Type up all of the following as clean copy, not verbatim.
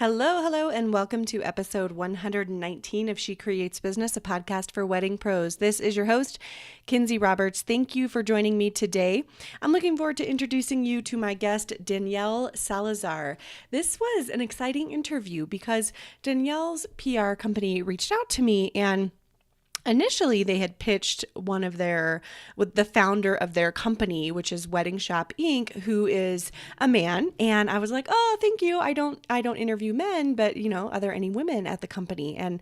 Hello, hello, and welcome to episode 119 of She Creates Business, a podcast for wedding pros. This is your host, Kinsey Roberts. Thank you for joining me today. I'm looking forward to introducing you to my guest, Danielle Salazar. This was an exciting interview because Danielle's PR company reached out to me and initially, they had pitched with the founder of their company, which is Wedding Shoppe Inc., who is a man. And I was like, "Oh, thank you. I don't interview men, but are there any women at the company?" And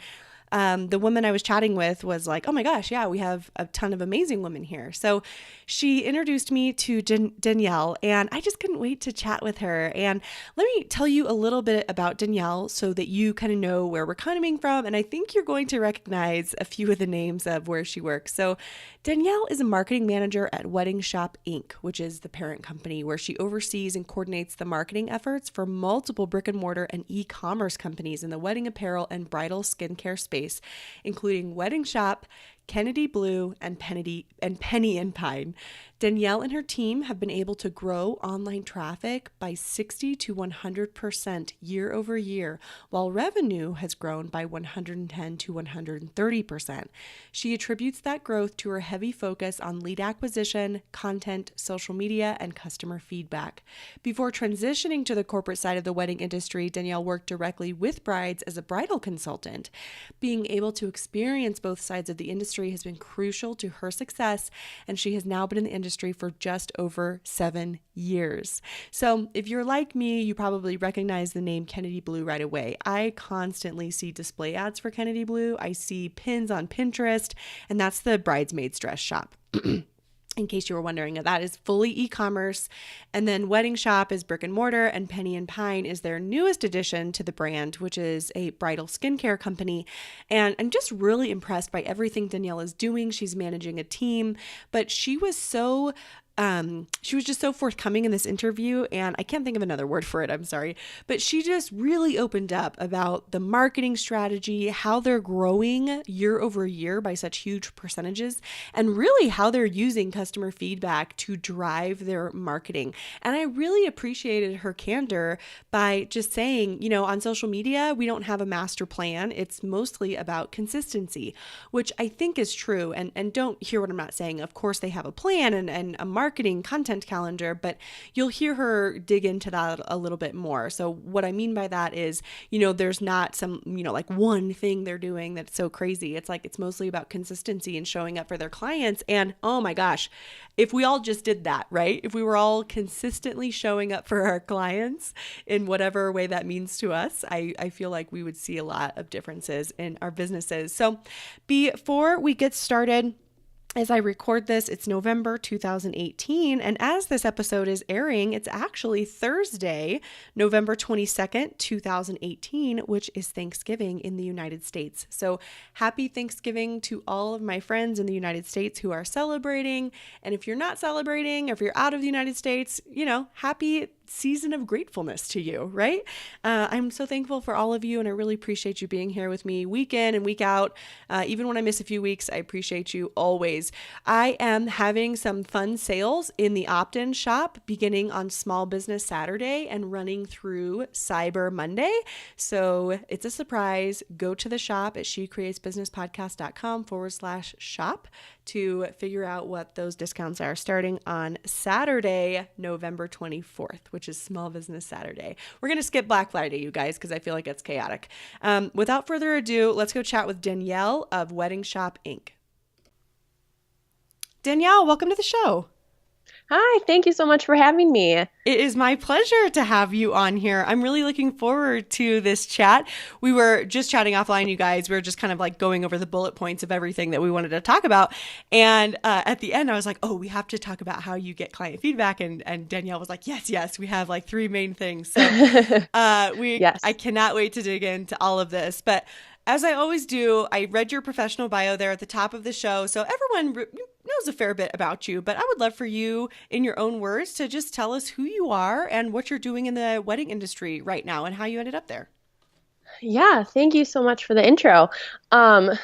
the woman I was chatting with was like, "Oh my gosh, yeah, we have a ton of amazing women here." So she introduced me to Danielle, and I just couldn't wait to chat with her. And let me tell you a little bit about Danielle so that you kind of know where we're coming from. And I think you're going to recognize a few of the names of where she works. So Danielle is a marketing manager at Wedding Shoppe Inc., which is the parent company where she oversees and coordinates the marketing efforts for multiple brick and mortar and e-commerce companies in the wedding apparel and bridal skincare space, including Wedding Shoppe, Kennedy Blue, and Penny and Pine. Danielle and her team have been able to grow online traffic by 60 to 100% year over year, while revenue has grown by 110 to 130%. She attributes that growth to her heavy focus on lead acquisition, content, social media, and customer feedback. Before transitioning to the corporate side of the wedding industry, Danielle worked directly with brides as a bridal consultant. Being able to experience both sides of the industry has been crucial to her success, and she has now been in the industry for just over 7 years. So if you're like me, you probably recognize the name Kennedy Blue right away. I constantly see display ads for Kennedy Blue. I see pins on Pinterest, and that's the bridesmaid's dress shop. In case you were wondering, that is fully e-commerce. And then Wedding Shoppe is brick and mortar, and Penny and Pine is their newest addition to the brand, which is a bridal skincare company. And I'm just really impressed by everything Danielle is doing. She's managing a team, but she was just so forthcoming in this interview, and I can't think of another word for it, I'm sorry, but she just really opened up about the marketing strategy, how they're growing year over year by such huge percentages, and really how they're using customer feedback to drive their marketing. And I really appreciated her candor by just saying, on social media, we don't have a master plan. It's mostly about consistency, which I think is true. And don't hear what I'm not saying. Of course, they have a plan and a marketing content calendar, but you'll hear her dig into that a little bit more. So what I mean by that is, there's not some, like one thing they're doing that's so crazy. It's mostly about consistency and showing up for their clients. And oh my gosh, if we all just did that, right? If we were all consistently showing up for our clients in whatever way that means to us, I feel like we would see a lot of differences in our businesses. So before we get started, as I record this, it's November 2018, and as this episode is airing, it's actually Thursday, November 22nd, 2018, which is Thanksgiving in the United States. So happy Thanksgiving to all of my friends in the United States who are celebrating, and if you're not celebrating, or if you're out of the United States, happy season of gratefulness to you, right? I'm so thankful for all of you, and I really appreciate you being here with me week in and week out. Even when I miss a few weeks, I appreciate you always. I am having some fun sales in the opt-in shop beginning on Small Business Saturday and running through Cyber Monday. So it's a surprise. Go to the shop at shecreatesbusinesspodcast.com/shop to figure out what those discounts are starting on Saturday, November 24th, which is Small Business Saturday. We're going to skip Black Friday, you guys, because I feel like it's chaotic. Without further ado, let's go chat with Danielle of Wedding Shoppe Inc. Danielle, welcome to the show. Hi, thank you so much for having me. It is my pleasure to have you on here. I'm really looking forward to this chat. We were just chatting offline, you guys. We were just kind of like going over the bullet points of everything that we wanted to talk about. And at the end, I was like, oh, we have to talk about how you get client feedback. And Danielle was like, yes, we have like 3 main things. So Yes. I cannot wait to dig into all of this. But as I always do, I read your professional bio there at the top of the show. So everyone knows a fair bit about you, but I would love for you, in your own words, to just tell us who you are and what you're doing in the wedding industry right now and how you ended up there. Yeah, thank you so much for the intro.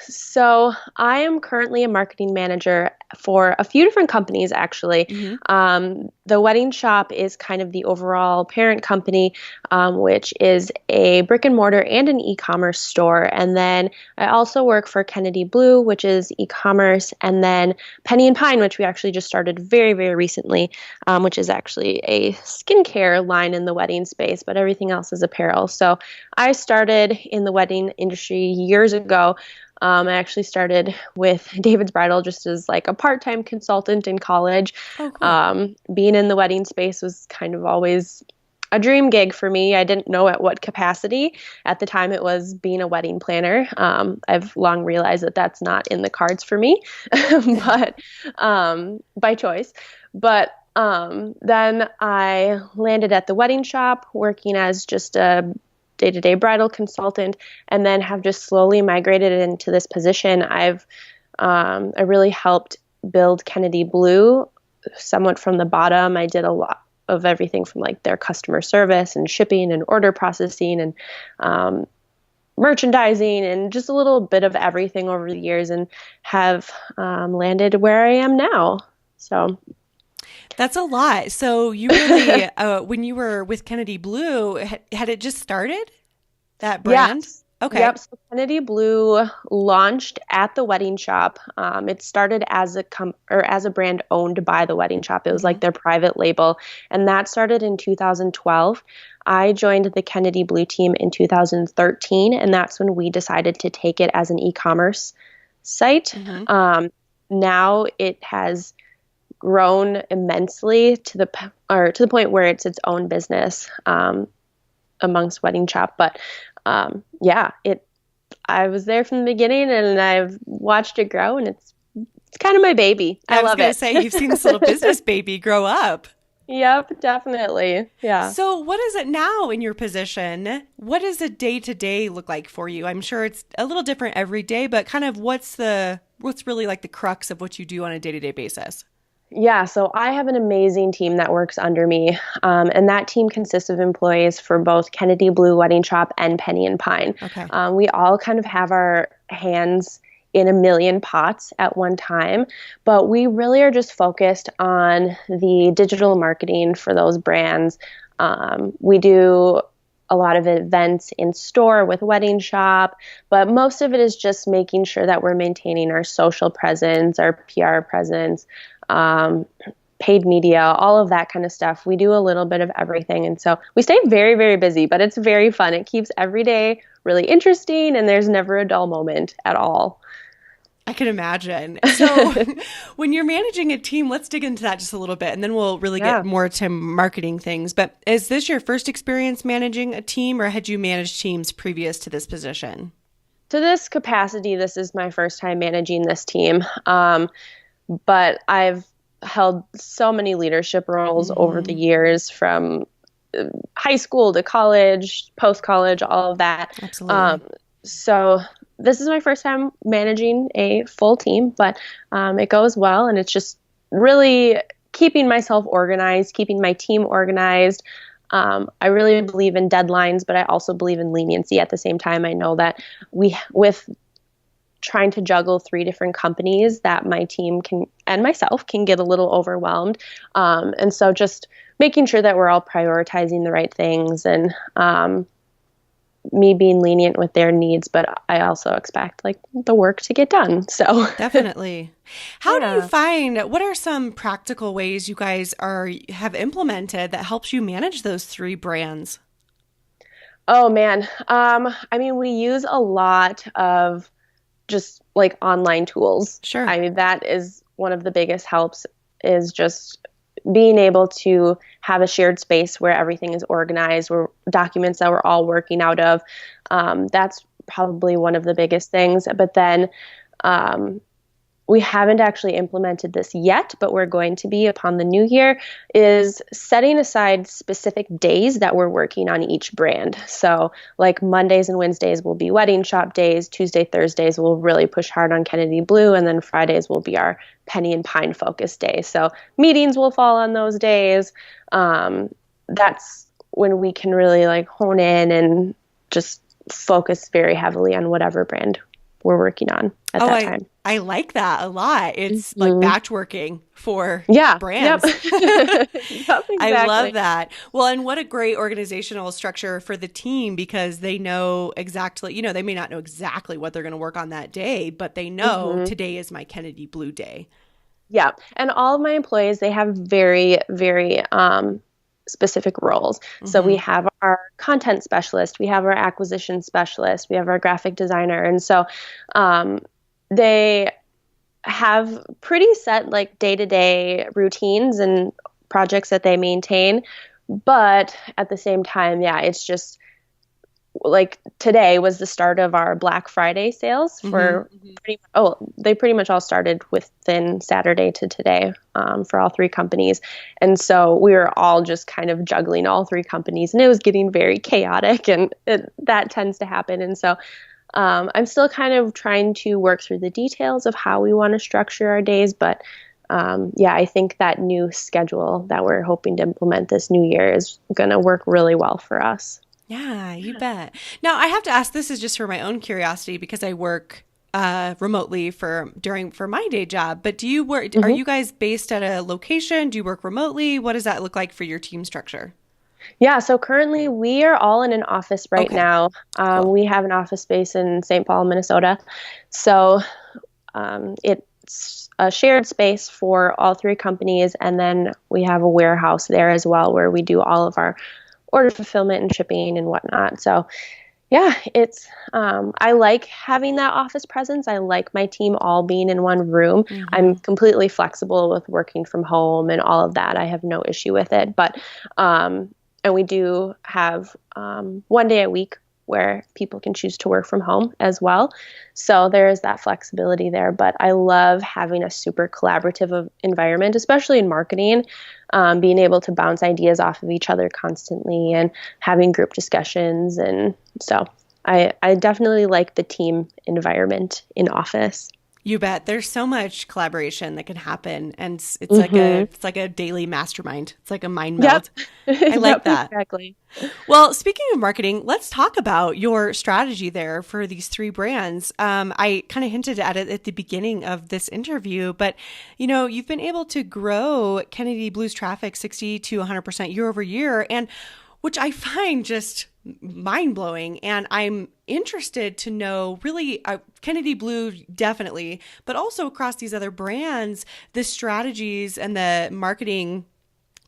So I am currently a marketing manager for a few different companies, actually. Mm-hmm. The Wedding Shoppe is kind of the overall parent company, which is a brick and mortar and an e-commerce store. And then I also work for Kennedy Blue, which is e-commerce, and then Penny and Pine, which we actually just started very, very recently, which is actually a skincare line in the wedding space, but everything else is apparel. So I started in the wedding industry years ago. I actually started with David's Bridal just as like a part-time consultant in college. Oh, cool. Being in the wedding space was kind of always a dream gig for me. I didn't know at what capacity. At the time, it was being a wedding planner. I've long realized that that's not in the cards for me, but by choice. But then I landed at the Wedding Shoppe working as just a day-to-day bridal consultant, and then have just slowly migrated into this position. I really helped build Kennedy Blue somewhat from the bottom. I did a lot of everything from like their customer service and shipping and order processing and merchandising and just a little bit of everything over the years, and have landed where I am now. So that's a lot. So you really, when you were with Kennedy Blue, had it just started, that brand? Yes. Okay. Yep. So Kennedy Blue launched at the Wedding Shoppe. It started as a brand owned by the Wedding Shoppe. It was like their private label, and that started in 2012. I joined the Kennedy Blue team in 2013, and that's when we decided to take it as an e-commerce site. Now it has grown immensely to the point where it's its own business amongst Wedding Shoppe. But I was there from the beginning, and I've watched it grow, and it's kind of my baby. I love it. I was going to say, you've seen this little business baby grow up. Yep, definitely. Yeah. So what is it now in your position? What does a day-to-day look like for you? I'm sure it's a little different every day, but kind of what's really like the crux of what you do on a day-to-day basis? Yeah, so I have an amazing team that works under me, and that team consists of employees for both Kennedy Blue, Wedding Shoppe, and Penny and Pine. Okay. We all kind of have our hands in a million pots at one time, but we really are just focused on the digital marketing for those brands. We do a lot of events in store with Wedding Shoppe, but most of it is just making sure that we're maintaining our social presence, our PR presence, paid media, all of that kind of stuff. We do a little bit of everything. And so we stay very, very busy, but it's very fun. It keeps every day really interesting, and there's never a dull moment at all. I can imagine. So when you're managing a team, let's dig into that just a little bit, and then we'll really get more to marketing things. But is this your first experience managing a team, or had you managed teams previous to this position? To this capacity, this is my first time managing this team. But I've held so many leadership roles over the years, from high school to college, post-college, all of that. Absolutely. So this is my first time managing a full team, but it goes well, and it's just really keeping myself organized, keeping my team organized. I really believe in deadlines, but I also believe in leniency at the same time. I know that with trying to juggle 3 different companies, that my team and myself can get a little overwhelmed. And so just making sure that we're all prioritizing the right things, and me being lenient with their needs, but I also expect like the work to get done. So definitely. How do you find, what are some practical ways you guys have implemented that helps you manage those 3 brands? Oh man. I mean, we use a lot of just like online tools. Sure. I mean, that is one of the biggest helps, is just being able to have a shared space where everything is organized, where documents that we're all working out of. That's probably one of the biggest things. But then we haven't actually implemented this yet, but we're going to be upon the new year, is setting aside specific days that we're working on each brand. So like Mondays and Wednesdays will be Wedding Shoppe days, Tuesday, Thursdays we'll really push hard on Kennedy Blue, and then Fridays will be our Penny and Pine focus day. So meetings will fall on those days. That's when we can really like hone in and just focus very heavily on whatever brand we're working on at that time. I like that a lot. It's like batch working for brands. Yep. Exactly. I love that. Well, and what a great organizational structure for the team, because they know exactly, they may not know exactly what they're going to work on that day, but they know today is my Kennedy Blue Day. Yeah. And all of my employees, they have very, very specific roles. So we have our content specialist, we have our acquisition specialist, we have our graphic designer. And so they have pretty set like day-to-day routines and projects that they maintain. But at the same time, it's just like today was the start of our Black Friday sales for they pretty much all started within Saturday to today for all three companies. And so we were all just kind of juggling all three companies, and it was getting very chaotic, and that tends to happen. And so I'm still kind of trying to work through the details of how we want to structure our days. But I think that new schedule that we're hoping to implement this new year is going to work really well for us. Yeah, you bet. Now, I have to ask, this is just for my own curiosity, because I work remotely for my day job. But do you work? Are you guys based at a location? Do you work remotely? What does that look like for your team structure? Yeah, so currently we are all in an office right now. Cool. We have an office space in St. Paul, Minnesota. So it's a shared space for all three companies. And then we have a warehouse there as well, where we do all of our order fulfillment and shipping and whatnot. So it's I like having that office presence. I like my team all being in one room. I'm completely flexible with working from home and all of that. I have no issue with it. But and we do have one day a week where people can choose to work from home as well. So there is that flexibility there. But I love having a super collaborative environment, especially in marketing, being able to bounce ideas off of each other constantly and having group discussions. And so I definitely like the team environment in office. You bet. There's so much collaboration that can happen, and it's like a daily mastermind. It's like a mind meld. I like that. Exactly. Well, speaking of marketing, let's talk about your strategy there for these three brands. I kind of hinted at it at the beginning of this interview, but you've been able to grow Kennedy Blue's traffic 60 to 100% year over year, and which I find just mind-blowing. And I'm interested to know really Kennedy Blue definitely, but also across these other brands, the strategies and the marketing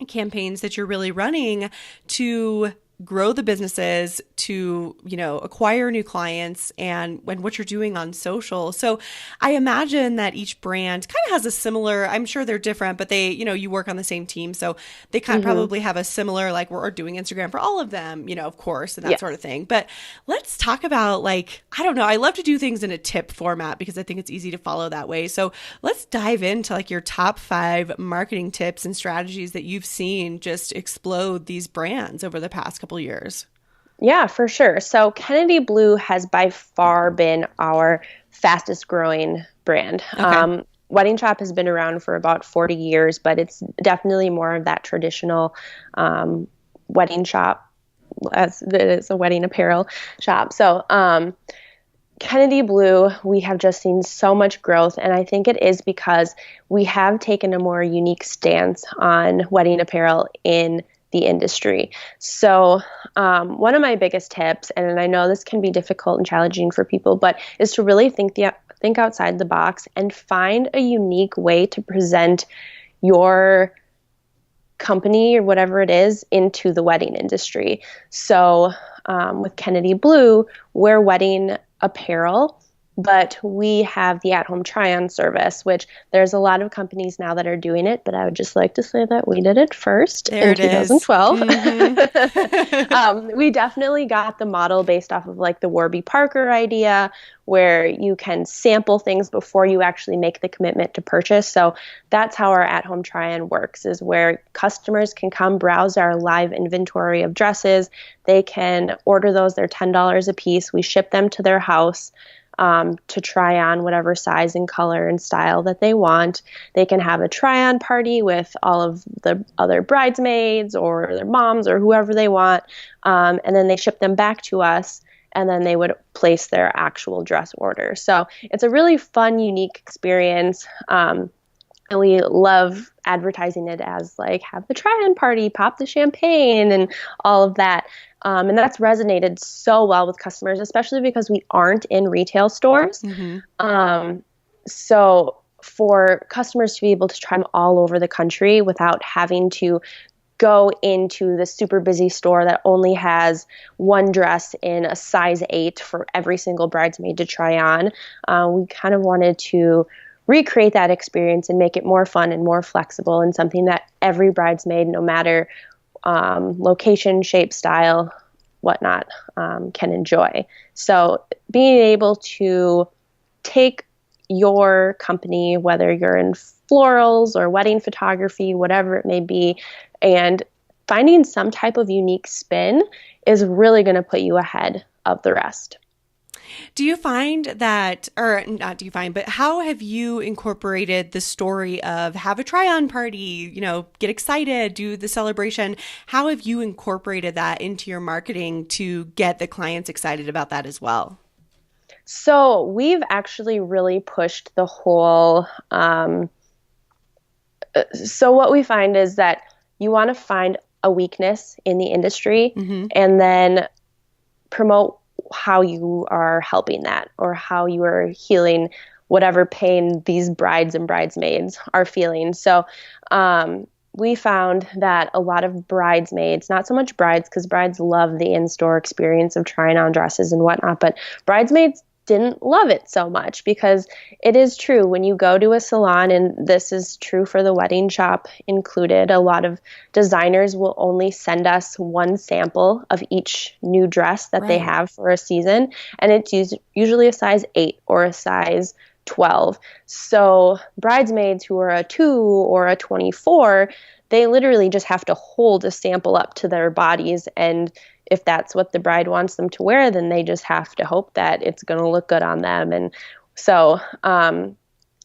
campaigns that you're really running to grow the businesses, to, acquire new clients, and what you're doing on social. So I imagine that each brand kind of has a similar, I'm sure they're different, but they, you work on the same team. So they kind of probably have a similar, like we're doing Instagram for all of them, of course, and that sort of thing. But let's talk about I don't know, I love to do things in a tip format because I think it's easy to follow that way. So let's dive into your top 5 marketing tips and strategies that you've seen just explode these brands over the past couple years. Yeah, for sure. So Kennedy Blue has by far been our fastest growing brand. Okay. Wedding Shoppe has been around for about 40 years, but it's definitely more of that traditional wedding shop as it is a wedding apparel shop. So Kennedy Blue, we have just seen so much growth, and I think it is because we have taken a more unique stance on wedding apparel in the industry. So one of my biggest tips, and I know this can be difficult and challenging for people, but is to really think outside the box and find a unique way to present your company or whatever it is into the wedding industry. So with Kennedy Blue, we're wedding apparel, but we have the at-home try-on service, which there's a lot of companies now that are doing it, but I would just like to say that we did it first in 2012. We definitely got the model based off of the Warby Parker idea, where you can sample things before you actually make the commitment to purchase. So that's how our at-home try-on works, is where customers can come browse our live inventory of dresses. They can order those. They're $10 a piece. We ship them to their house to try on whatever size and color and style that they want. They can have a try-on party with all of the other bridesmaids or their moms or whoever they want, and then they ship them back to us. and then they would place their actual dress order. So it's a really fun, unique experience. And we love advertising it as like, have the try-on party, pop the champagne, and all of that. And that's resonated so well with customers, especially because we aren't in retail stores. So for customers to be able to try them all over the country without having to go into the super busy store that only has one dress in a size 8 for every single bridesmaid to try on, we kind of wanted to recreate that experience and make it more fun and more flexible, and something that every bridesmaid, no matter location, shape, style, whatnot, can enjoy. So being able to take your company, whether you're in florals or wedding photography, whatever it may be, and finding some type of unique spin is really going to put you ahead of the rest. Do you find that, or not do you find, but how have you incorporated the story of have a try-on party, get excited, do the celebration? How have you incorporated that into your marketing to get the clients excited about that as well? So we've actually really pushed the whole, so what we find is that you want to find a weakness in the industry and then promote how you are helping that, or how you are healing whatever pain these brides and bridesmaids are feeling. So we found that a lot of bridesmaids, not so much brides, because brides love the in-store experience of trying on dresses and whatnot, but bridesmaids didn't love it so much, because it is true when you go to a salon, and this is true for the Wedding Shoppe included, a lot of designers will only send us one sample of each new dress that they have for a season, and it's usually a size 8 or a size 12. So bridesmaids who are a 2 or a 24, they literally just have to hold a sample up to their bodies, and if that's what the bride wants them to wear, then they just have to hope that it's going to look good on them. And so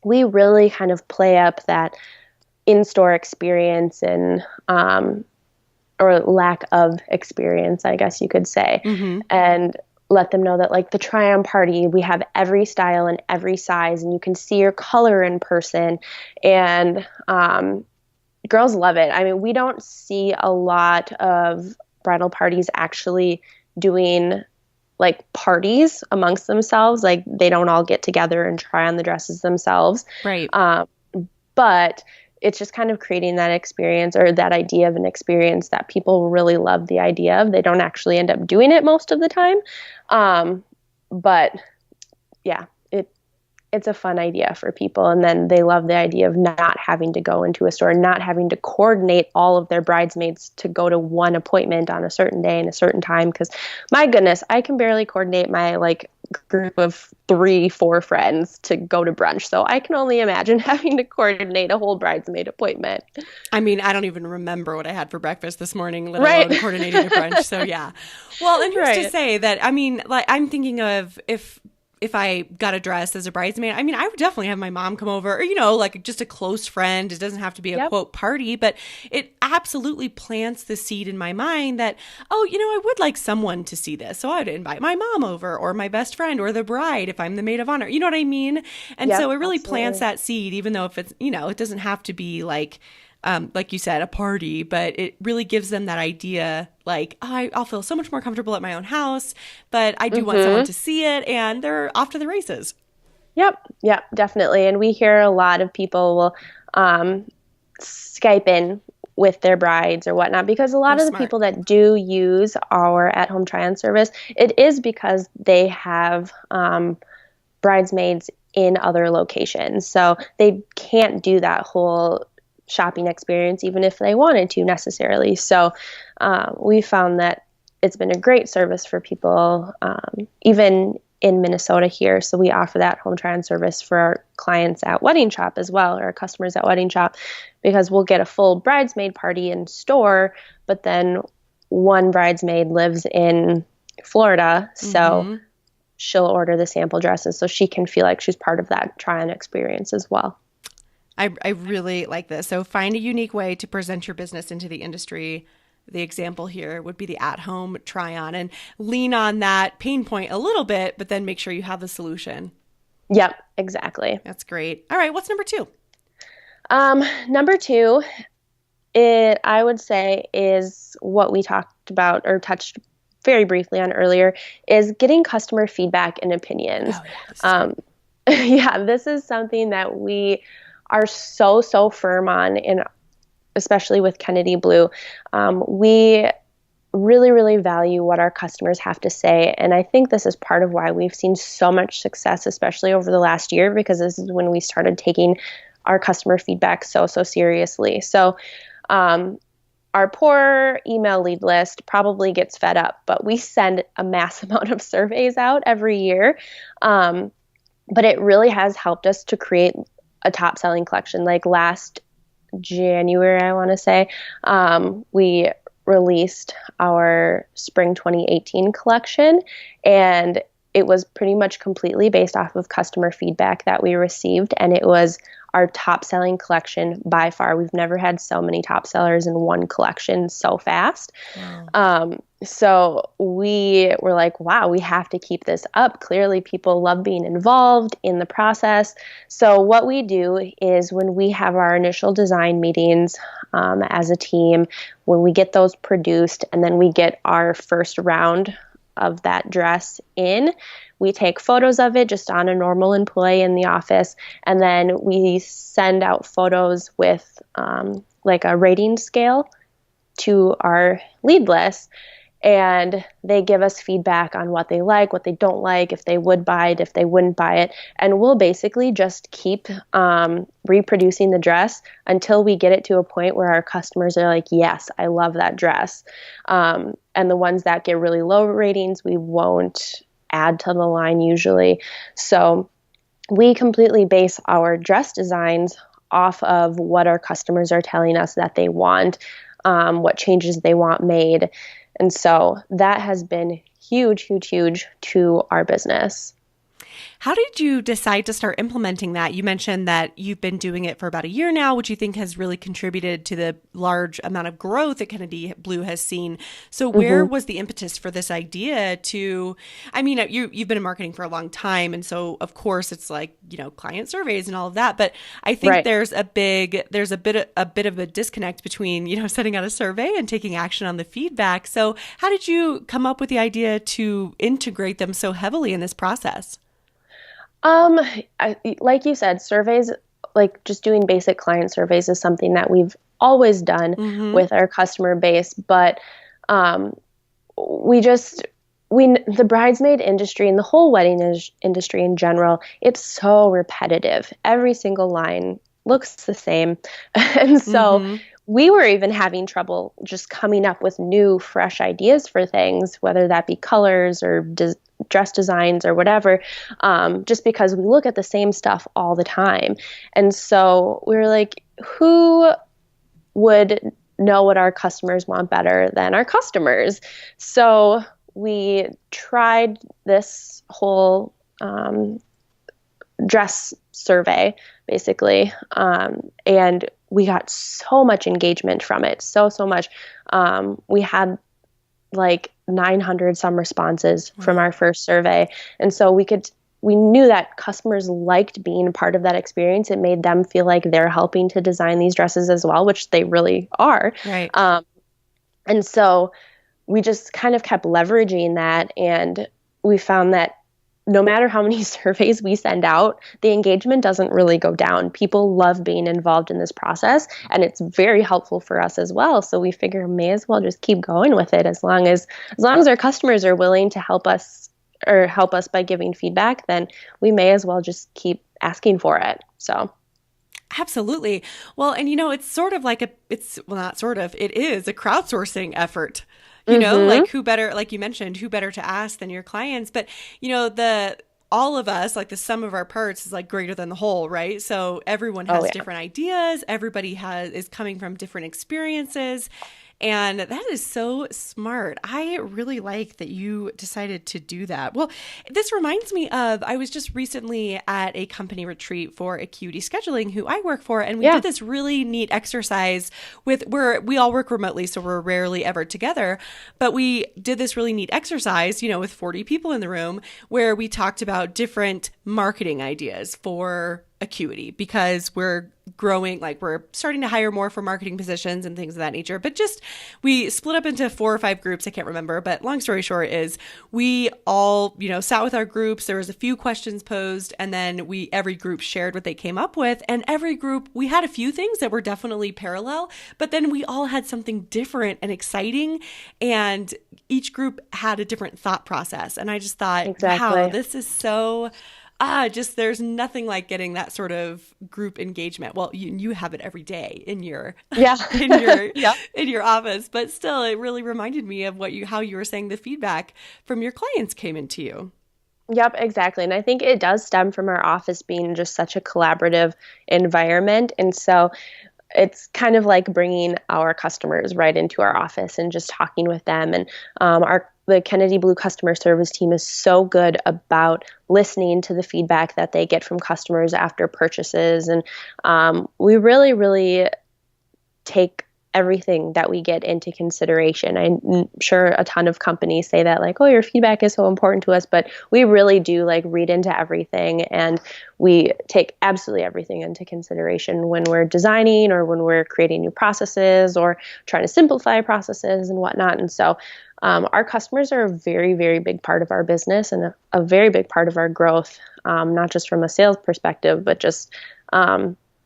we really kind of play up that in-store experience and or lack of experience, I guess you could say, and let them know that like the try-on party, we have every style and every size, and you can see your color in person. And girls love it. I mean, we don't see a lot of bridal parties actually doing like parties amongst themselves. Like they don't all get together and try on the dresses themselves. Right. But it's just kind of creating that experience, or that idea of an experience that people really love the idea of. They don't actually end up doing it most of the time. But yeah, it's a fun idea for people. And then they love the idea of not having to go into a store, not having to coordinate all of their bridesmaids to go to one appointment on a certain day and a certain time. Because my goodness, I can barely coordinate my like group of 3-4 friends to go to brunch. So I can only imagine having to coordinate a whole bridesmaid appointment. I mean, I don't even remember what I had for breakfast this morning, let alone coordinating a brunch. So yeah. Well, and who's to say that, I mean, like I'm thinking of if I got a dress as a bridesmaid, I mean, I would definitely have my mom come over, or, like just a close friend. It doesn't have to be a quote party, but it absolutely plants the seed in my mind that, I would like someone to see this. So I would invite my mom over, or my best friend, or the bride if I'm the maid of honor. You know what I mean? And so it really plants that seed, even though if it's, it doesn't have to be like you said, a party, but it really gives them that idea, like, I'll feel so much more comfortable at my own house, but I do want someone to see it, and they're off to the races. Yep, definitely. And we hear a lot of people will Skype in with their brides or whatnot, because a lot of the people that do use our at-home try-on service, it is because they have bridesmaids in other locations. So they can't do that whole shopping experience even if they wanted to necessarily. So we found that it's been a great service for people, even in Minnesota here. So we offer that home try-on service for our clients at Wedding Shoppe as well, or our customers at Wedding Shoppe, because we'll get a full bridesmaid party in store, but then one bridesmaid lives in Florida, so she'll order the sample dresses so she can feel like she's part of that try-on experience as well. I really like this. So find a unique way to present your business into the industry. the example here would be the at-home try-on, and lean on that pain point a little bit, but then make sure you have the solution. Yep, exactly. That's great. All right, what's number two? Number two, I would say is what we talked about or touched very briefly on earlier, is getting customer feedback and opinions. Oh, yeah, yeah, this is something that we are so firm on, and especially with Kennedy Blue. We really value what our customers have to say. And I think this is part of why we've seen so much success, especially over the last year, because this is when we started taking our customer feedback so seriously. So our poor email lead list probably gets fed up, but we send a mass amount of surveys out every year. But it really has helped us to create a top selling collection. Like last January, I want to say, we released our spring 2018 collection, and it was pretty much completely based off of customer feedback that we received, and it was our top selling collection by far. We've never had so many top sellers in one collection so fast. Wow. So we were like, wow, we have to keep this up. Clearly people love being involved in the process. So what we do is when we have our initial design meetings as a team, when we get those produced and then we get our first round of that dress in, we take photos of it just on a normal employee in the office, and then we send out photos with like a rating scale to our lead list, and they give us feedback on what they like, what they don't like, if they would buy it, if they wouldn't buy it, and we'll basically just keep reproducing the dress until we get it to a point where our customers are like, yes, I love that dress. And the ones that get really low ratings, we won't add to the line usually. So we completely base our dress designs off of what our customers are telling us that they want, what changes they want made. And so that has been huge to our business. How did you decide to start implementing that? You mentioned that you've been doing it for about a year now, which you think has really contributed to the large amount of growth that Kennedy Blue has seen. So where was the impetus for this idea to, I mean, you've been in marketing for a long time. And so of course it's like, client surveys and all of that. But I think there's a bit of a disconnect between, sending out a survey and taking action on the feedback. So how did you come up with the idea to integrate them so heavily in this process? Like you said, surveys, like just doing basic client surveys is something that we've always done with our customer base. But the bridesmaid industry and the whole wedding industry in general, it's so repetitive. Every single line looks the same. And so we were even having trouble just coming up with new, fresh ideas for things, whether that be colors or dress designs or whatever, just because we look at the same stuff all the time. And so we were like, who would know what our customers want better than our customers? So we tried this whole dress survey, basically, and we got so much engagement from it, so much. We had like 900 some responses from our first survey. And so we knew that customers liked being a part of that experience. It made them feel like they're helping to design these dresses as well, which they really are. Right. And so we just kind of kept leveraging that. And we found that no matter how many surveys we send out, the engagement doesn't really go down. People love being involved in this process, and it's very helpful for us as well. So we figure may as well just keep going with it as long as our customers are willing to help us by giving feedback, then we may as well just keep asking for it. So absolutely. Well, and it's sort of like it is a crowdsourcing effort. Like who better, like you mentioned, who better to ask than your clients? But, all of us, like the sum of our parts is like greater than the whole, right? So everyone has different ideas. Everybody is coming from different experiences. And that is so smart. I really like that you decided to do that. Well, this reminds me of, I was just recently at a company retreat for Acuity Scheduling, who I work for, and we did this really neat exercise we all work remotely, so we're rarely ever together, but we did this really neat exercise, with 40 people in the room, where we talked about different marketing ideas for Acuity, because we're growing, like we're starting to hire more for marketing positions and things of that nature. But just, we split up into 4 or 5 groups. I can't remember, but long story short is we all, sat with our groups. There was a few questions posed, and then every group shared what they came up with. And every group, we had a few things that were definitely parallel, but then we all had something different and exciting. And each group had a different thought process. And I just thought, wow, this is so... there's nothing like getting that sort of group engagement. Well, you have it every day in your in your office, but still, it really reminded me of how you were saying the feedback from your clients came into you. Yep, exactly. And I think it does stem from our office being just such a collaborative environment. And so it's kind of like bringing our customers right into our office and just talking with them. And the Kennedy Blue customer service team is so good about listening to the feedback that they get from customers after purchases. And we really, really take everything that we get into consideration. I'm sure a ton of companies say that, like, oh, your feedback is so important to us, but we really do read into everything, and we take absolutely everything into consideration when we're designing or when we're creating new processes or trying to simplify processes and whatnot. And so our customers are a very, very big part of our business and a very big part of our growth, not just from a sales perspective, but just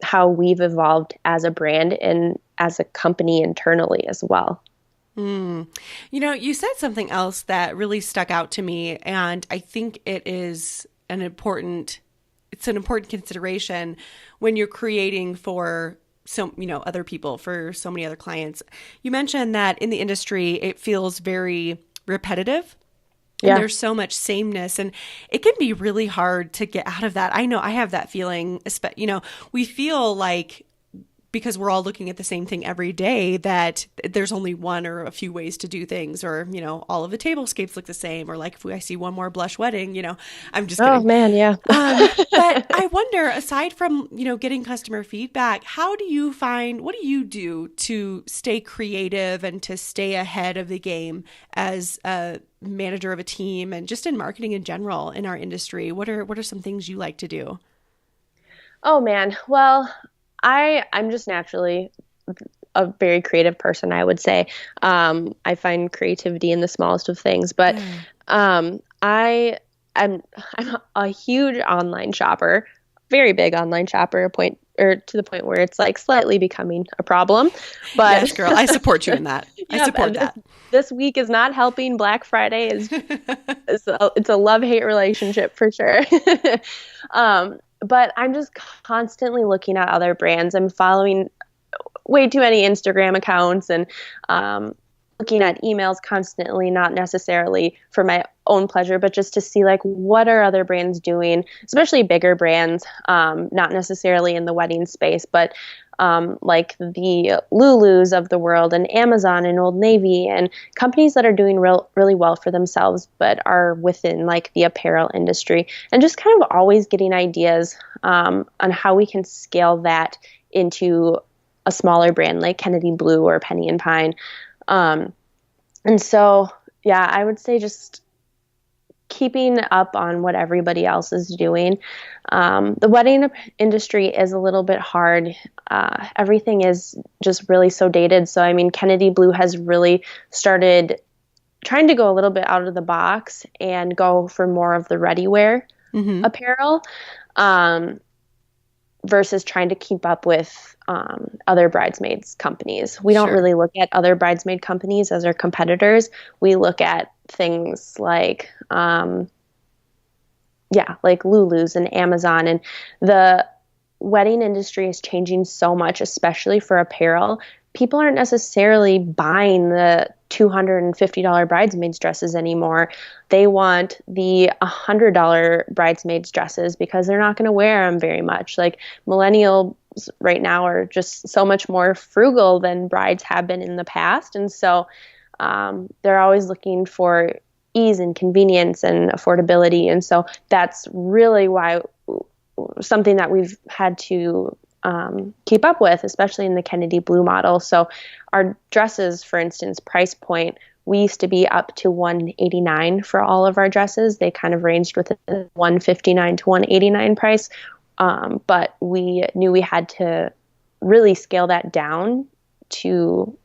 how we've evolved as a brand and as a company internally as well. You said something else that really stuck out to me, and I think it's an important consideration when you're creating for other people, for so many other clients. You mentioned that in the industry, it feels very repetitive. And there's so much sameness, and it can be really hard to get out of that. I know I have that feeling, we feel like, because we're all looking at the same thing every day, that there's only one or a few ways to do things, or, all of the tablescapes look the same, or like if I see one more blush wedding, I'm just kidding. Oh man, yeah. But I wonder, aside from, getting customer feedback, what do you do to stay creative and to stay ahead of the game as a manager of a team and just in marketing in general in our industry? What are some things you like to do? Oh man. Well, I'm just naturally a very creative person, I would say. I find creativity in the smallest of things, but I'm a huge online shopper, very big online shopper, to the point where it's slightly becoming a problem. But yes, girl, I support you in that. I support that. This week is not helping. Black Friday it's a love-hate relationship for sure. But I'm just constantly looking at other brands. I'm following way too many Instagram accounts and looking at emails constantly, not necessarily for my own pleasure, but just to see what are other brands doing, especially bigger brands, not necessarily in the wedding space, but like the Lulus of the world and Amazon and Old Navy and companies that are doing really well for themselves, but are within the apparel industry, and just kind of always getting ideas on how we can scale that into a smaller brand like Kennedy Blue or Penny and Pine. And so, yeah, I would say just keeping up on what everybody else is doing. The wedding industry is a little bit hard. Everything is just really so dated. So, I mean, Kennedy Blue has really started trying to go a little bit out of the box and go for more of the ready-wear apparel, versus trying to keep up with other bridesmaids companies. We don't really look at other bridesmaid companies as our competitors. We look at things like Lulu's and Amazon, and the wedding industry is changing so much, especially for apparel. People aren't necessarily buying the $250 bridesmaids dresses anymore. They want the $100 bridesmaids dresses because they're not going to wear them very much. Millennial right now are just so much more frugal than brides have been in the past. And so they're always looking for ease and convenience and affordability. And so that's really why something that we've had to keep up with, especially in the Kennedy Blue model. So our dresses, for instance, price point, we used to be up to $189 for all of our dresses. They kind of ranged with a $159 to $189 price. But we knew we had to really scale that down to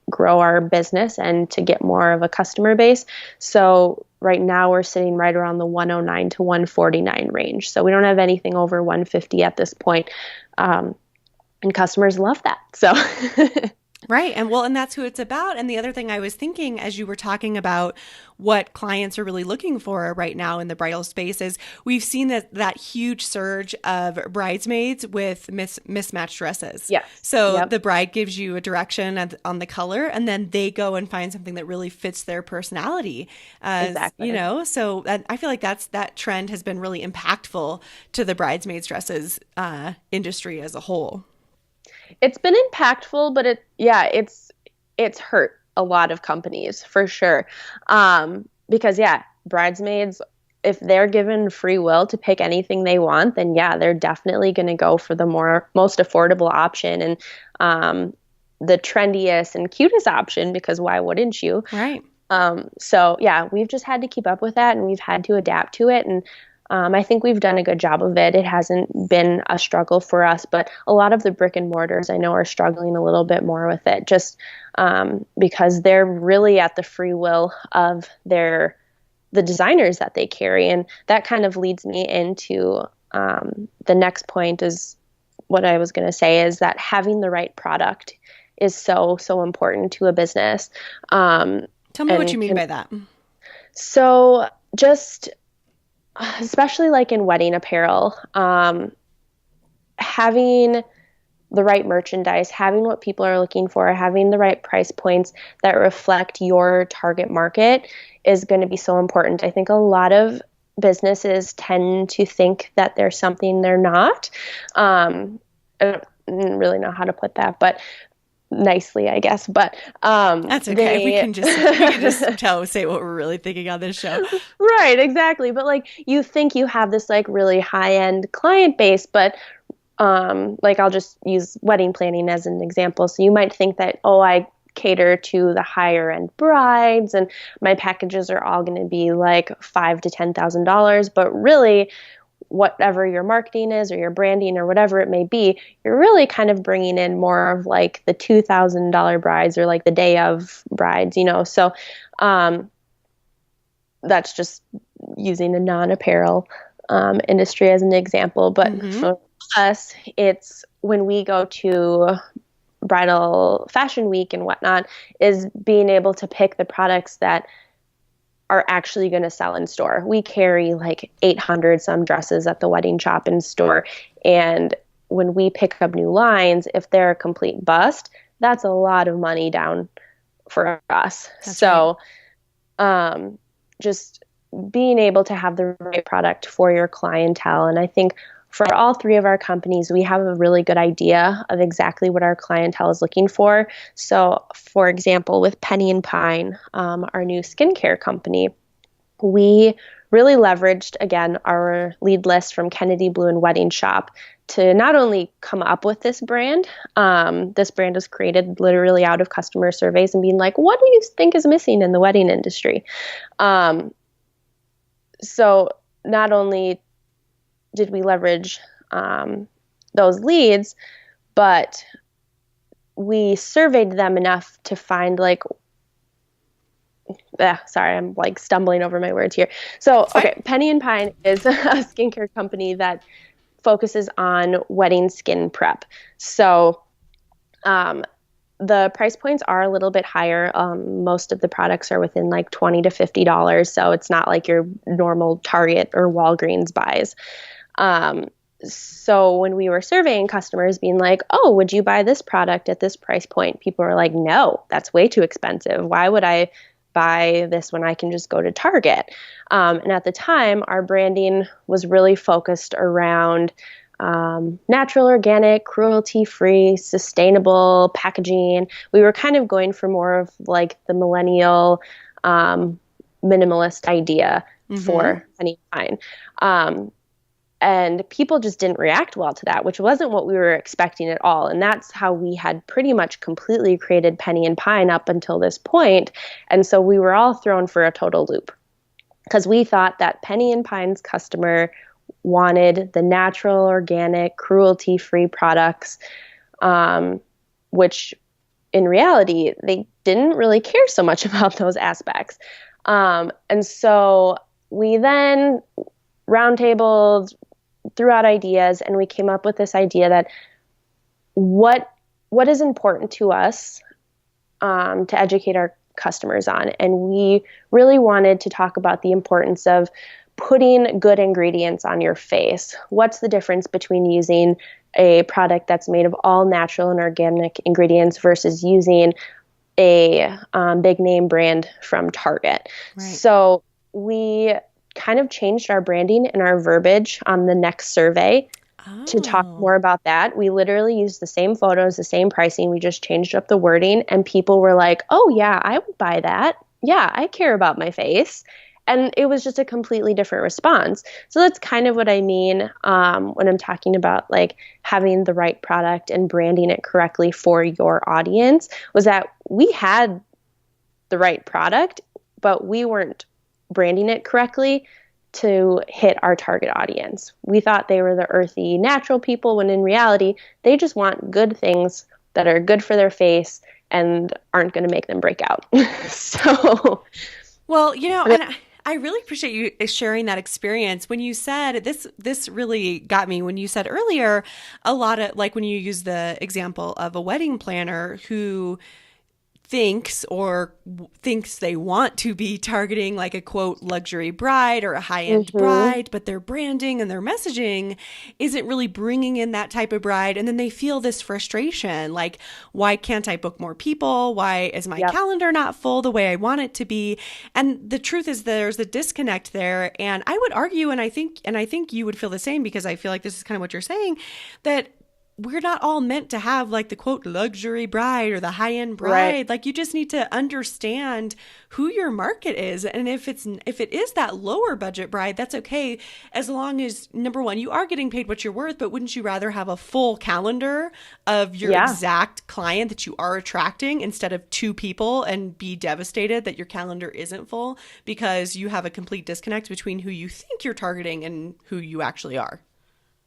grow our business and to get more of a customer base. So right now we're sitting right around the 109 to 149 range. So we don't have anything over 150 at this point. And customers love that. So Right. And that's who it's about. And the other thing I was thinking as you were talking about what clients are really looking for right now in the bridal space is we've seen that huge surge of bridesmaids with mismatched dresses. yes. So Yep. the bride gives you a direction on the color, and then they go and find something that really fits their personality. Exactly. So I feel like that trend has been really impactful to the bridesmaids dresses industry as a whole. It's been impactful, but it's hurt a lot of companies for sure. Because bridesmaids, if they're given free will to pick anything they want, then they're definitely going to go for the most affordable option and the trendiest and cutest option, because why wouldn't you? Right. So we've just had to keep up with that, and we've had to adapt to it. And I think we've done a good job of it. It hasn't been a struggle for us, but a lot of the brick and mortars I know are struggling a little bit more with it, just because they're really at the free will of the designers that they carry. And that kind of leads me into the next point, is what I was going to say, is that having the right product is so, so important to a business. Tell me what you mean by that. So just especially like in wedding apparel, having the right merchandise, having what people are looking for, having the right price points that reflect your target market is going to be so important. I think a lot of businesses tend to think that there's something they're not. I don't really know how to put that, but nicely, I guess, but that's okay. We can just say what we're really thinking on this show. Right, exactly. But like, you think you have this like really high-end client base, but like, I'll just use wedding planning as an example. So you might think that, I cater to the higher end brides and my packages are all going to be like $5,000 to $10,000, but really, whatever your marketing is or your branding or whatever it may be, you're really kind of bringing in more of like the $2,000 brides or like the day of brides, So that's just using the non-apparel industry as an example. But for us, it's when we go to bridal fashion week and whatnot, is being able to pick the products that are actually going to sell in store. We carry like 800 some dresses at the Wedding Shoppe in store. And when we pick up new lines, if they're a complete bust, that's a lot of money down for us. That's so just being able to have the right product for your clientele. And I think for all three of our companies, we have a really good idea of exactly what our clientele is looking for. So, for example, with Penny and Pine, our new skincare company, we really leveraged, again, our lead list from Kennedy Blue and Wedding Shoppe to not only come up with this brand was created literally out of customer surveys and being like, what do you think is missing in the wedding industry? So not only did we leverage those leads, but we surveyed them enough to find sorry, I'm like stumbling over my words here. So, okay, Penny and Pine is a skincare company that focuses on wedding skin prep. So, the price points are a little bit higher. Most of the products are within like $20 to $50. So it's not like your normal Target or Walgreens buys. So when we were surveying customers being like, would you buy this product at this price point? People were like, no, that's way too expensive. Why would I buy this when I can just go to Target? And at the time, our branding was really focused around natural, organic, cruelty-free, sustainable packaging. We were kind of going for more of like the millennial minimalist idea for Penny and Pine. And people just didn't react well to that, which wasn't what we were expecting at all. And that's how we had pretty much completely created Penny and Pine up until this point. And so we were all thrown for a total loop because we thought that Penny and Pine's customer wanted the natural, organic, cruelty-free products, which in reality, they didn't really care so much about those aspects. And so we then roundtabled, threw out ideas, and we came up with this idea that what is important to us to educate our customers on. And we really wanted to talk about the importance of putting good ingredients on your face. What's the difference between using a product that's made of all natural and organic ingredients versus using a big name brand from Target? Right. So we kind of changed our branding and our verbiage on the next survey to talk more about that. We literally used the same photos, the same pricing. We just changed up the wording, and people were like, oh yeah, I would buy that. Yeah, I care about my face. And it was just a completely different response. So that's kind of what I mean when I'm talking about like having the right product and branding it correctly for your audience, was that we had the right product, but we weren't branding it correctly to hit our target audience. We thought they were the earthy, natural people, when in reality, they just want good things that are good for their face and aren't going to make them break out. So, well, and I really appreciate you sharing that experience. When you said this really got me when you said earlier, a lot of like when you use the example of a wedding planner who thinks they want to be targeting like a quote luxury bride or a high-end bride, but their branding and their messaging isn't really bringing in that type of bride. And then they feel this frustration, like, why can't I book more people? Why is my calendar not full the way I want it to be? And the truth is there's a disconnect there. And I would argue, and I think you would feel the same, because I feel like this is kind of what you're saying, that we're not all meant to have like the quote luxury bride or the high-end bride. Right. Like, you just need to understand who your market is. And if it is that lower budget bride, that's okay. As long as, number one, you are getting paid what you're worth, but wouldn't you rather have a full calendar of your exact client that you are attracting instead of 2 people and be devastated that your calendar isn't full because you have a complete disconnect between who you think you're targeting and who you actually are?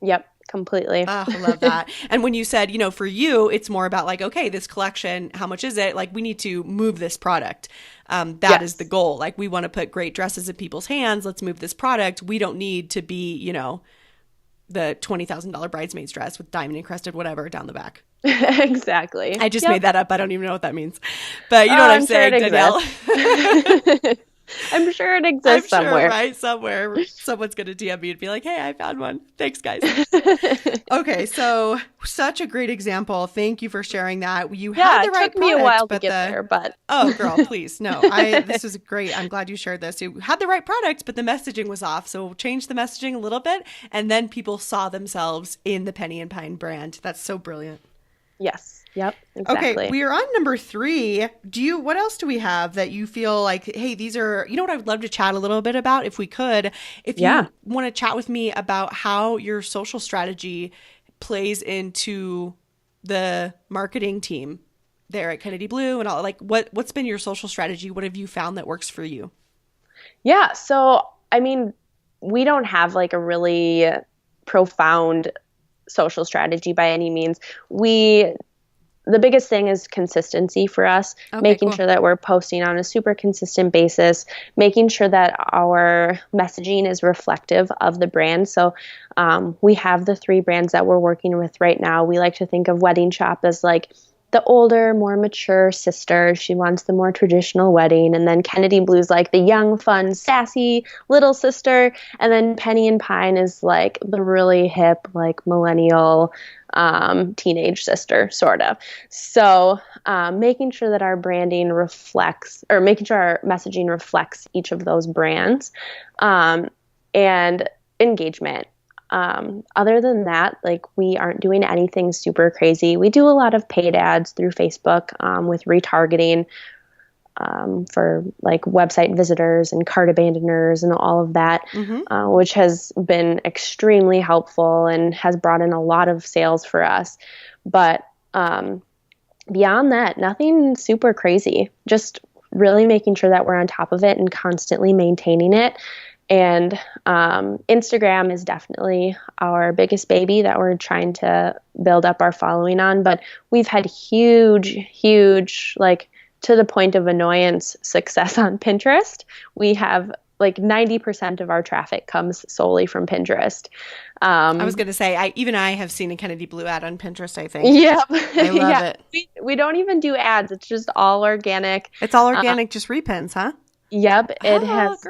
Yep. Completely. Oh, I love that. And when you said, for you, it's more about like, okay, this collection, how much is it? Like, we need to move this product. That is the goal. Like, we want to put great dresses in people's hands. Let's move this product. We don't need to be, the $20,000 bridesmaid's dress with diamond encrusted whatever down the back. Exactly. I just made that up. I don't even know what that means. But you know what I'm saying, Danielle? I'm sure it exists somewhere. Sure, right? Somewhere. Someone's going to DM me and be like, hey, I found one. Thanks, guys. Okay, so such a great example. Thank you for sharing that. You had the right product. It took me a while to get there, but... Oh, girl, please. No, this was great. I'm glad you shared this. You had the right product, but the messaging was off. So change the messaging a little bit, and then people saw themselves in the Penny and Pine brand. That's so brilliant. Yes. Yep. Exactly. Okay, we are on number 3. What else do we have that you feel like, hey, these are, what I would love to chat a little bit about if we could, if you want to chat with me about how your social strategy plays into the marketing team there at Kennedy Blue and all, like what's been your social strategy? What have you found that works for you? Yeah. So, I mean, we don't have like a really profound social strategy by any means. The biggest thing is consistency for us, making sure that we're posting on a super consistent basis, making sure that our messaging is reflective of the brand. So we have the 3 brands that we're working with right now. We like to think of Wedding Shoppe as like the older, more mature sister. She wants the more traditional wedding. And then Kennedy Blue's like the young, fun, sassy little sister. And then Penny and Pine is like the really hip, like millennial teenage sister, sort of. So making sure that our branding reflects, or making sure our messaging reflects each of those brands, and engagement. Other than that, like we aren't doing anything super crazy. We do a lot of paid ads through Facebook with retargeting for like website visitors and cart abandoners and all of that, which has been extremely helpful and has brought in a lot of sales for us. But beyond that, nothing super crazy. Just really making sure that we're on top of it and constantly maintaining it. And Instagram is definitely our biggest baby that we're trying to build up our following on. But we've had huge, like to the point of annoyance success on Pinterest. We have like 90% of our traffic comes solely from Pinterest. I was going to say, I have seen a Kennedy Blue ad on Pinterest, I think. Yeah. I love it. We don't even do ads. It's just all organic. It's all organic, just repins, huh? Yep. It's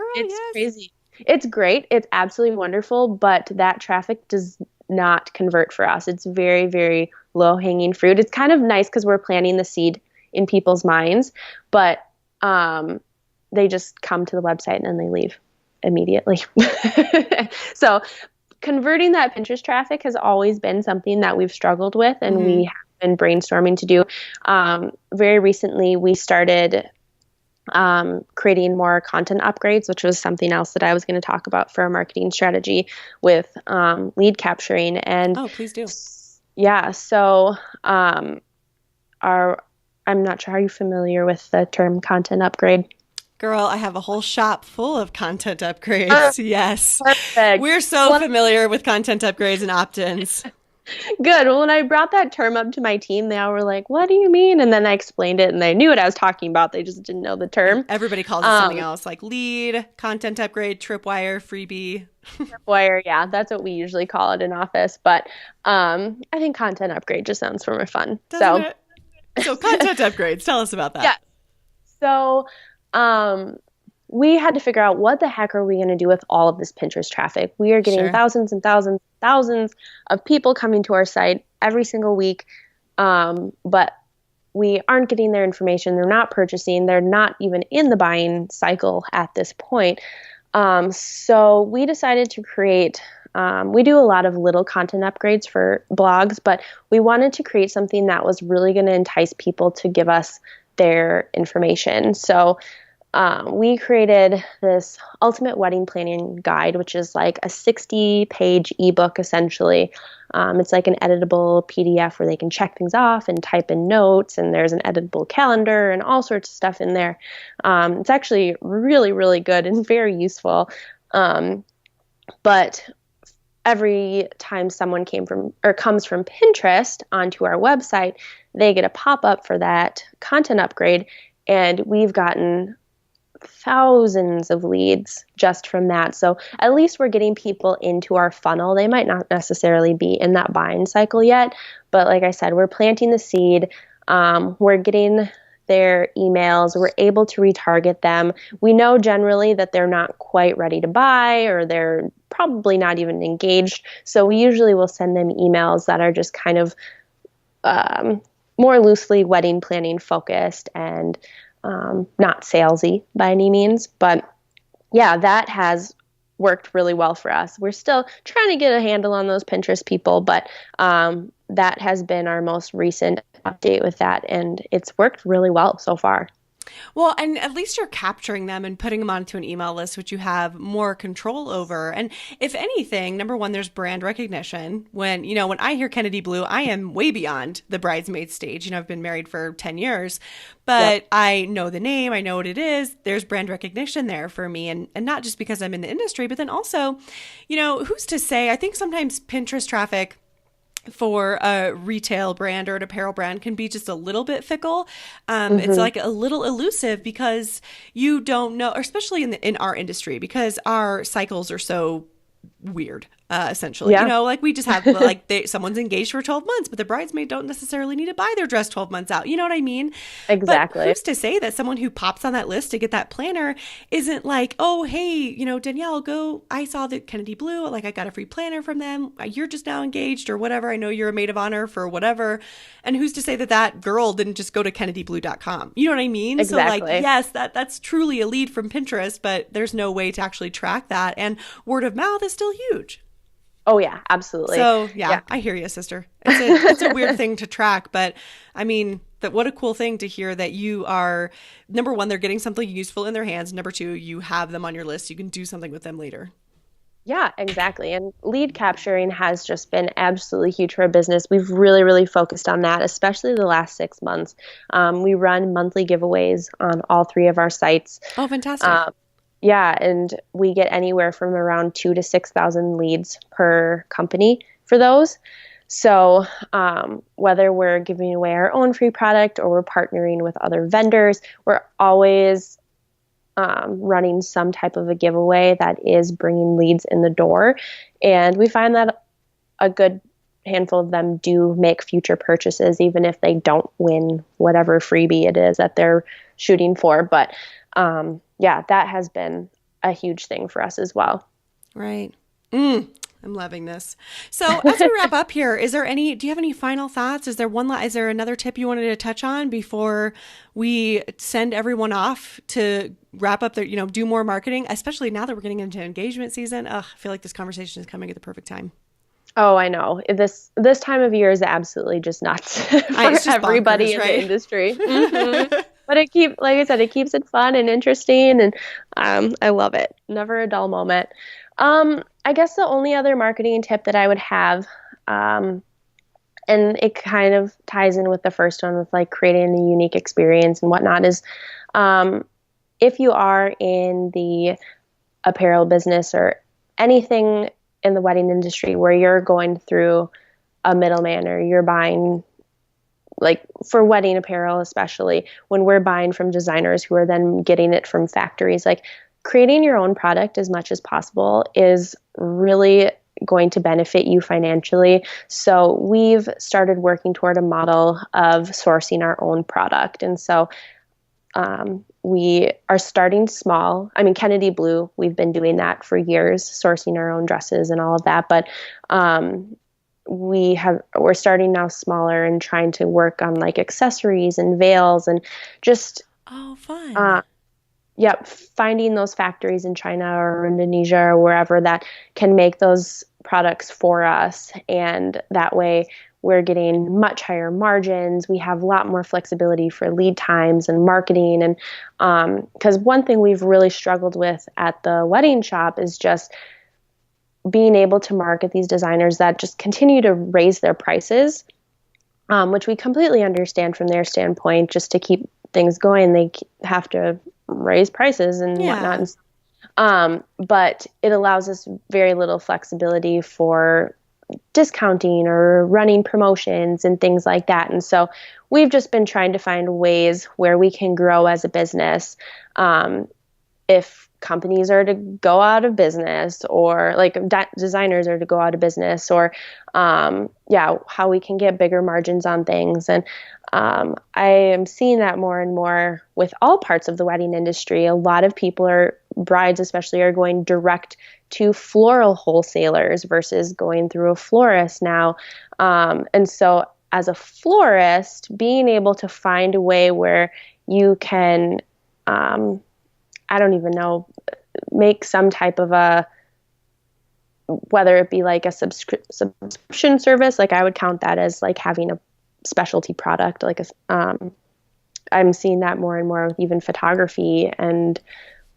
crazy. It's great. It's absolutely wonderful, but that traffic does not convert for us. It's very, very low hanging fruit. It's kind of nice because we're planting the seed in people's minds, but they just come to the website and then they leave immediately. So converting that Pinterest traffic has always been something that we've struggled with, and we have been brainstorming to do. Very recently, we started creating more content upgrades, which was something else that I was going to talk about for a marketing strategy with lead capturing. And please do. Yeah. So I'm not sure, are you familiar with the term content upgrade? Girl, I have a whole shop full of content upgrades. Yes. Perfect. We're so familiar with content upgrades and opt-ins. Good. Well, when I brought that term up to my team, they all were like, what do you mean? And then I explained it and they knew what I was talking about. They just didn't know the term. Everybody calls it something else, like lead, content upgrade, tripwire, freebie. Tripwire, yeah, that's what we usually call it in office. But I think content upgrade just sounds more fun. Doesn't it? So content upgrades, tell us about that. Yeah. So we had to figure out what the heck are we going to do with all of this Pinterest traffic. We are getting thousands and thousands of people coming to our site every single week, but we aren't getting their information. They're not purchasing. They're not even in the buying cycle at this point. So we decided to create we do a lot of little content upgrades for blogs, but we wanted to create something that was really going to entice people to give us their information. So we created this ultimate wedding planning guide, which is like a 60-page ebook, essentially. It's like an editable PDF where they can check things off and type in notes, and there's an editable calendar and all sorts of stuff in there. It's actually really, really good and very useful. But every time someone comes from Pinterest onto our website, they get a pop-up for that content upgrade, and we've gotten thousands of leads just from that. So at least we're getting people into our funnel. They might not necessarily be in that buying cycle yet, but like I said, we're planting the seed. We're getting their emails. We're able to retarget them. We know generally that they're not quite ready to buy, or they're probably not even engaged. So we usually will send them emails that are just kind of more loosely wedding planning focused and not salesy by any means. But yeah, that has worked really well for us. We're still trying to get a handle on those Pinterest people, but that has been our most recent update with that, and it's worked really well so far. Well, and at least you're capturing them and putting them onto an email list, which you have more control over. And if anything, number one, there's brand recognition. When I hear Kennedy Blue, I am way beyond the bridesmaid stage. I've been married for 10 years, but yep. I know the name. I know what it is. There's brand recognition there for me. And not just because I'm in the industry, but then also, who's to say, I think sometimes Pinterest traffic for a retail brand or an apparel brand can be just a little bit fickle. It's like a little elusive because you don't know, especially in our industry, because our cycles are so weird, essentially. Yeah. Like we just have someone's engaged for 12 months, but the bridesmaid don't necessarily need to buy their dress 12 months out. You know what I mean? Exactly. But who's to say that someone who pops on that list to get that planner isn't like, oh, hey, Danielle, I saw the Kennedy Blue, like I got a free planner from them. You're just now engaged or whatever. I know you're a maid of honor for whatever. And who's to say that girl didn't just go to kennedyblue.com? You know what I mean? Exactly. So yes, that's truly a lead from Pinterest, but there's no way to actually track that. And word of mouth is still huge. Oh yeah, absolutely. So Yeah. I hear you, sister. It's a weird thing to track, but I mean, that what a cool thing to hear that you are, number one, they're getting something useful in their hands. Number two, you have them on your list. You can do something with them later. Yeah, exactly. And lead capturing has just been absolutely huge for our business. We've really, really focused on that, especially the last 6 months. We run monthly giveaways on all three of our sites. Oh, fantastic. Yeah, and we get anywhere from around 2,000 to 6,000 leads per company for those. So whether we're giving away our own free product or we're partnering with other vendors, we're always running some type of a giveaway that is bringing leads in the door. And we find that a good handful of them do make future purchases, even if they don't win whatever freebie it is that they're shooting for. But yeah, that has been a huge thing for us as well. Right. I'm loving this. So as we wrap up here, do you have any final thoughts? Is there another tip you wanted to touch on before we send everyone off to wrap up their, do more marketing, especially now that we're getting into engagement season? I feel like this conversation is coming at the perfect time. Oh, I know. This time of year is absolutely just nuts for everybody in the industry. Mm-hmm. But like I said, it keeps it fun and interesting, and I love it. Never a dull moment. I guess the only other marketing tip that I would have, and it kind of ties in with the first one with like creating a unique experience and whatnot, is if you are in the apparel business or anything in the wedding industry where you're going through a middleman or you're buying, like for wedding apparel, especially when we're buying from designers who are then getting it from factories, like creating your own product as much as possible is really going to benefit you financially. So we've started working toward a model of sourcing our own product. And so we are starting small. I mean, Kennedy Blue, we've been doing that for years, sourcing our own dresses and all of that. But we're starting now smaller and trying to work on like accessories and veils and just fun. Finding those factories in China or Indonesia or wherever that can make those products for us. And that way we're getting much higher margins. We have a lot more flexibility for lead times and marketing. And because one thing we've really struggled with at the Wedding Shoppe is just being able to market these designers that just continue to raise their prices, which we completely understand from their standpoint. Just to keep things going, they have to raise prices and whatnot. But it allows us very little flexibility for discounting or running promotions and things like that. And so we've just been trying to find ways where we can grow as a business. If companies are to go out of business, or like designers are to go out of business, or how we can get bigger margins on things. And I am seeing that more and more with all parts of the wedding industry. A lot of brides especially, are going direct to floral wholesalers versus going through a florist now. And so as a florist, being able to find a way where you can, I don't even know, make some type of whether it be like a subscription service, like I would count that as like having a specialty product, like I'm seeing that more and more with even photography and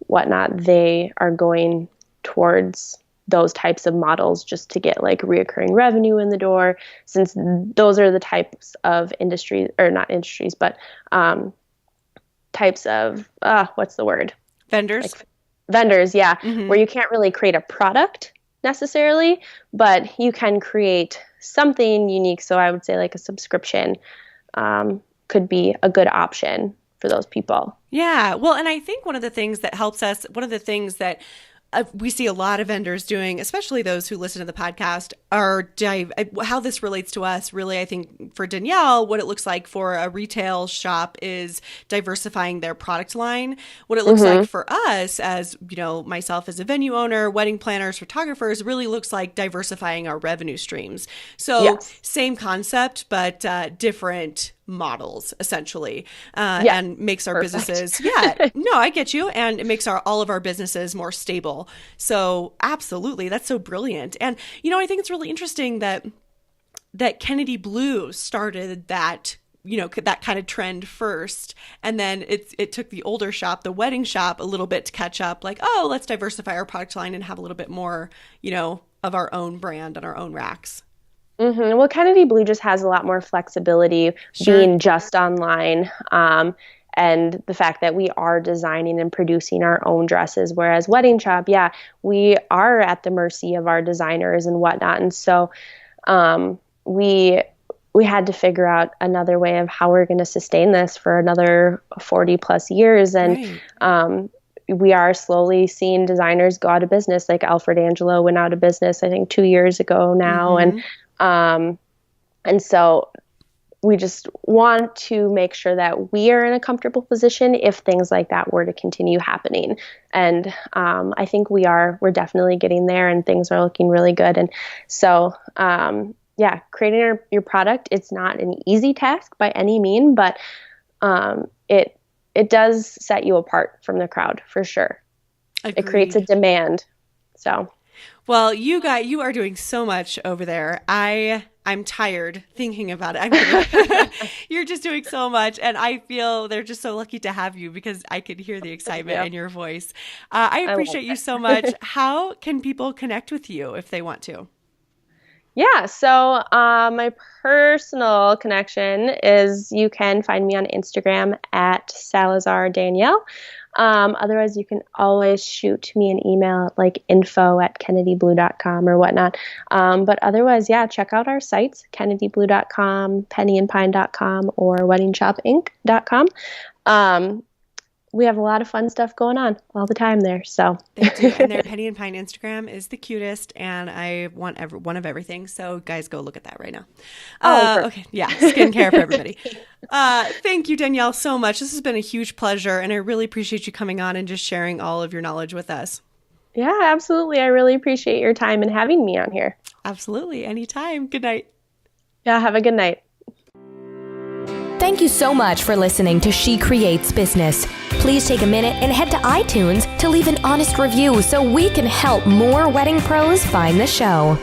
whatnot. They are going towards those types of models just to get like reoccurring revenue in the door, since those are the types of industries, or not industries, but types of what's the word? Vendors. Like vendors, yeah, where you can't really create a product necessarily, but you can create something unique. So I would say like a subscription could be a good option for those people. Yeah. Well, and I think one of the things that helps us, one of the things that we see a lot of vendors doing, especially those who listen to the podcast, are how this relates to us. Really, I think for Danielle, what it looks like for a retail shop is diversifying their product line. What it looks like for us, as myself as a venue owner, wedding planners, photographers, really looks like diversifying our revenue streams. So same concept, but different models essentially, Yeah, and makes our perfect. businesses, yeah, no, I get you. And it makes all of our businesses more stable. So absolutely. That's so brilliant. And, I think it's really interesting that Kennedy Blue started that, that kind of trend first. And then it took the older shop, the Wedding Shoppe, a little bit to catch up, like, oh, let's diversify our product line and have a little bit more, of our own brand and our own racks. Mm-hmm. Well, Kennedy Blue just has a lot more flexibility being just online. And the fact that we are designing and producing our own dresses, whereas Wedding Shoppe, yeah, we are at the mercy of our designers and whatnot. And so we had to figure out another way of how we're going to sustain this for another 40 plus years. And we are slowly seeing designers go out of business. Like Alfred Angelo went out of business, I think 2 years ago now. And so we just want to make sure that we are in a comfortable position if things like that were to continue happening. And I think we're definitely getting there, and things are looking really good. And so, creating your product, it's not an easy task by any mean, but it does set you apart from the crowd for sure. Agreed. It creates a demand. So, well, you are doing so much over there. I'm tired thinking about it. I'm kidding. You're just doing so much, and I feel they're just so lucky to have you because I could hear the excitement in your voice. I appreciate you so much. How can people connect with you if they want to? Yeah, so my personal connection is you can find me on Instagram at Salazar Danielle. Otherwise, you can always shoot me an email at like info@kennedyblue.com or whatnot. But otherwise, yeah, check out our sites, kennedyblue.com, pennyandpine.com, or weddingshopinc.com. We have a lot of fun stuff going on all the time there. So they do, and their Penny and Pine Instagram is the cutest, and I want one of everything. So guys, go look at that right now. Okay, yeah, skincare for everybody. Thank you, Danielle, so much. This has been a huge pleasure, and I really appreciate you coming on and just sharing all of your knowledge with us. Yeah, absolutely. I really appreciate your time and having me on here. Absolutely, anytime. Good night. Yeah, have a good night. Thank you so much for listening to She Creates Business. Please take a minute and head to iTunes to leave an honest review so we can help more wedding pros find the show.